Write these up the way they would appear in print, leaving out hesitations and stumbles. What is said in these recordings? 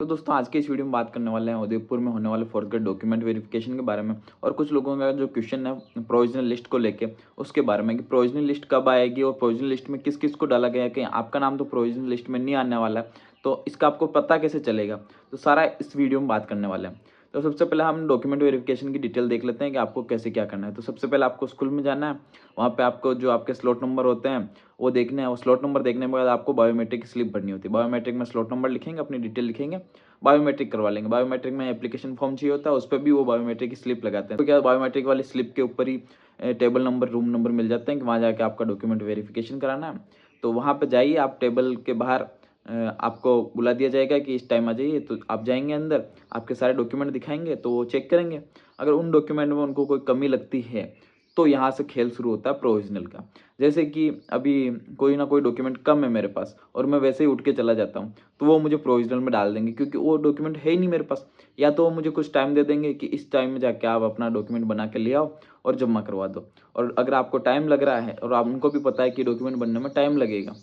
तो दोस्तों आज के इस वीडियो में बात करने वाले हैं उदयपुर में होने वाले फोर्थ ग्रेड डॉक्यूमेंट वेरिफिकेशन के बारे में और कुछ लोगों का जो क्वेश्चन है प्रोविजनल लिस्ट को लेके उसके बारे में कि प्रोविजनल लिस्ट कब आएगी और प्रोविजनल लिस्ट में किस किस को डाला गया है कि आपका नाम तो प्रोविजनल लिस्ट में नहीं आने वाला है, तो इसका आपको पता कैसे चलेगा। तो सारा इस वीडियो में बात करने वाले हैं। तो सबसे पहले हम डॉक्यूमेंट वेरिफिकेशन की डिटेल देख लेते हैं कि आपको कैसे क्या करना है। तो सबसे पहले आपको स्कूल में जाना है, वहाँ पे आपको जो आपके स्लॉट नंबर होते हैं वो देखने हैं। और स्लॉट नंबर देखने के बाद आपको बायोमेट्रिक स्लिप भरनी होती है। बायोमेट्रिक में स्लॉट नंबर लिखेंगे, अपनी डिटेल लिखेंगे, बायोमेट्रिक करवा लेंगे। बायोमेट्रिक में एप्लीकेशन फॉर्म चाहिए होता है, उस पर भी वो बायोमेट्रिक की स्लिप लगाते हैं। तो क्या बायोमेट्रिक वाली स्लिप के ऊपर ही टेबल नंबर, रूम नंबर मिल जाते हैं कि वहाँ जाके आपका डॉक्यूमेंट वेरिफिकेशन कराना है। तो वहाँ पे जाइए, आप टेबल के बाहर आपको बुला दिया जाएगा कि इस टाइम आ जाइए। तो आप जाएंगे अंदर, आपके सारे डॉक्यूमेंट दिखाएंगे तो वो चेक करेंगे। अगर उन डॉक्यूमेंट में उनको कोई कमी लगती है तो यहाँ से खेल शुरू होता है प्रोविजनल का। जैसे कि अभी कोई ना कोई डॉक्यूमेंट कम है मेरे पास और मैं वैसे ही उठ के चला जाता हूँ, तो वो मुझे प्रोविजनल में डाल देंगे क्योंकि वो डॉक्यूमेंट है ही नहीं मेरे पास। या तो वो मुझे कुछ टाइम दे देंगे कि इस टाइम में जाके आप अपना डॉक्यूमेंट बना के ले आओ और जमा करवा दो। और अगर आपको टाइम लग रहा है और आप उनको भी पता है कि डॉक्यूमेंट बनने में टाइम लगेगा,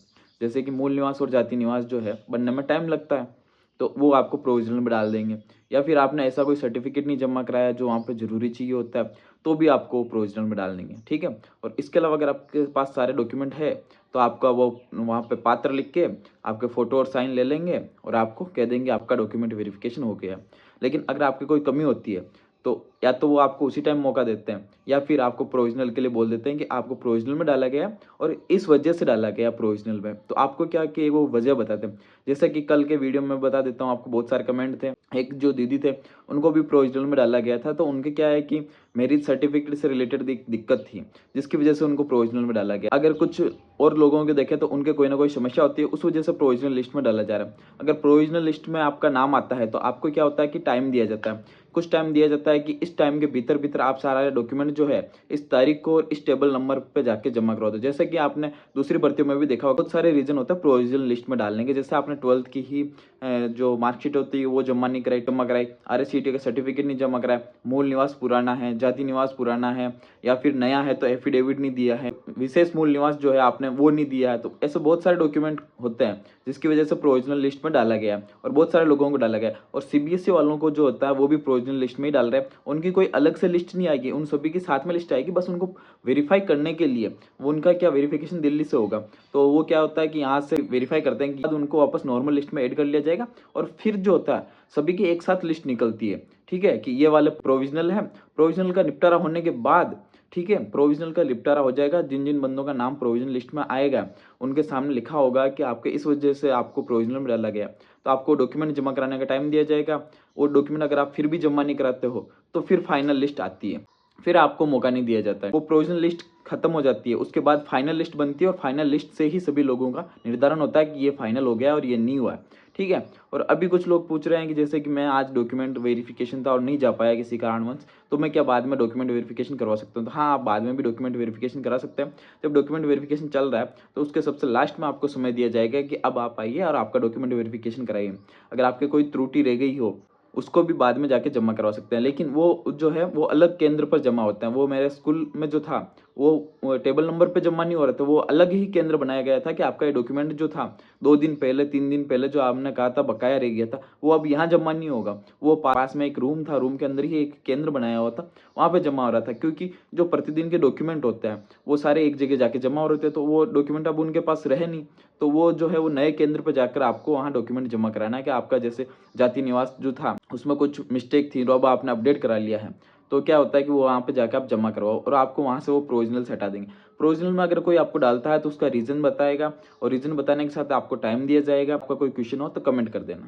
जैसे कि मूल निवास और जाति निवास जो है बनने में टाइम लगता है, तो वो आपको प्रोविजनल में डाल देंगे। या फिर आपने ऐसा कोई सर्टिफिकेट नहीं जमा कराया जो वहाँ पे ज़रूरी चाहिए होता है, तो भी आपको प्रोविजनल में डाल देंगे। ठीक है। और इसके अलावा अगर आपके पास सारे डॉक्यूमेंट है तो आपका वो वहाँ पे पात्र लिख के आपके फ़ोटो और साइन ले लेंगे और आपको कह देंगे आपका डॉक्यूमेंट वेरिफिकेशन हो गया। लेकिन अगर आपकी कोई कमी होती है तो या तो वो आपको उसी टाइम मौका देते हैं या फिर आपको प्रोविजनल के लिए बोल देते हैं कि आपको प्रोविजनल में डाला गया और इस वजह से डाला गया प्रोविजनल में। तो आपको क्या कि वो वजह बताते हैं। जैसे कि कल के वीडियो में बता देता हूँ आपको, बहुत सारे कमेंट थे। एक जो दीदी थे उनको भी प्रोविजनल में डाला गया था, तो उनके क्या है कि मैरिज सर्टिफिकेट से रिलेटेड दिक्कत थी जिसकी वजह से उनको प्रोविजनल में डाला गया। अगर कुछ और लोगों के देखें तो उनके कोई ना कोई समस्या होती है, उस वजह से प्रोविजनल लिस्ट में डाला जा रहा है। अगर प्रोविजनल लिस्ट में आपका नाम आता है तो आपको क्या होता है कि टाइम दिया जाता है, कुछ टाइम दिया जाता है कि इस टाइम के भीतर भीतर आप सारा डॉक्यूमेंट जो है इस तारीख को और इस टेबल नंबर पे जाके जमा करवा दो। जैसे कि आपने दूसरी भर्तियों में भी देखा होगा, बहुत सारे रीजन होता है प्रोविजनल लिस्ट में डालने के। जैसे आपने 12th की ही जो मार्कशीट होती है वो जमा नहीं कराई, जमा कराई, RSCT का सर्टिफिकेट नहीं जमा कराया, मूल निवास पुराना है, जाति निवास पुराना है, या फिर नया है तो एफिडेविट नहीं दिया है, विशेष मूल निवास जो है आपने वो नहीं दिया है, तो ऐसे बहुत सारे डॉक्यूमेंट होते हैं जिसकी वजह से प्रोविजनल लिस्ट में डाला गया है और बहुत सारे लोगों को डाला गया है। और CBSE वालों को जो होता है वो भी प्रोविजनल लिस्ट में ही डाल रहे हैं। उनकी कोई अलग से लिस्ट नहीं आएगी, उन सभी की साथ में लिस्ट आएगी, बस उनको वेरीफाई करने के लिए। वो उनका क्या वेरिफिकेशन दिल्ली से होगा, तो वो क्या होता है कि यहाँ से वेरीफाई करते हैं कि बाद उनको वापस नॉर्मल लिस्ट में ऐड कर लिया जाएगा और फिर जो होता है सभी की एक साथ लिस्ट निकलती है। ठीक है कि ये वाले प्रोविजनल है, प्रोविजनल का निपटारा होने के बाद, ठीक है, प्रोविजनल का निपटारा हो जाएगा, जिन जिन बंदों का नाम प्रोविजनल लिस्ट में आएगा उनके सामने लिखा होगा कि आपके इस वजह से आपको प्रोविजनल में डाला गया, तो आपको डॉक्यूमेंट जमा कराने का टाइम दिया जाएगा। वो डॉक्यूमेंट अगर आप फिर भी जमा नहीं कराते हो तो फिर फाइनल लिस्ट आती है, फिर आपको मौका नहीं दिया जाता है। वो प्रोविजनल लिस्ट खत्म हो जाती है, उसके बाद फाइनल लिस्ट बनती है और फाइनल लिस्ट से ही सभी लोगों का निर्धारण होता है कि ये फाइनल हो गया और ये नहीं हुआ है। ठीक है। और अभी कुछ लोग पूछ रहे हैं कि जैसे कि मैं आज डॉक्यूमेंट वेरिफिकेशन था और नहीं जा पाया किसी कारणवश, तो मैं क्या बाद में डॉक्यूमेंट वेरिफिकेशन करवा सकता हूँ? तो हाँ, आप बाद में भी डॉक्यूमेंट वेरिफिकेशन करा सकते हैं। जब डॉक्यूमेंट वेरिफिकेशन चल रहा है तो उसके सबसे लास्ट में आपको समय दिया जाएगा कि अब आप आइए और आपका डॉक्यूमेंट वेरिफिकेशन कराइए। अगर आपके कोई त्रुटि रह गई हो उसको भी बाद में जाके जमा करवा सकते हैं, लेकिन वो जो है वो अलग केंद्र पर जमा होते हैं। वो मेरे स्कूल में जो था वो टेबल नंबर पे जमा नहीं हो रहा था, वो अलग ही केंद्र बनाया गया था कि आपका ये डॉक्यूमेंट जो था 2 दिन पहले 3 दिन पहले जो आपने कहा था बकाया रह गया था, वो अब यहाँ जमा नहीं होगा। वो पास में एक रूम था, रूम के अंदर ही एक केंद्र बनाया हुआ था, वहाँ पे जमा हो रहा था। क्योंकि जो प्रतिदिन के डॉक्यूमेंट होते हैं वो सारे एक जगह जाके जमा हो रहे थे, तो वो डॉक्यूमेंट अब उनके पास रहे नहीं। तो वो जो है वो नए केंद्र पर जाकर आपको वहाँ डॉक्यूमेंट जमा कराना है कि आपका जैसे जाति निवास जो था उसमें कुछ मिस्टेक थी, तो अब आपने अपडेट करा लिया है, तो क्या होता है कि वो वहाँ पे जाकर आप जमा करवाओ और आपको वहाँ से वो प्रोविजनल से हटा देंगे। प्रोविजनल में अगर कोई आपको डालता है तो उसका रीज़न बताएगा और रीज़न बताने के साथ आपको टाइम दिया जाएगा। आपका कोई क्वेश्चन हो तो कमेंट कर देना।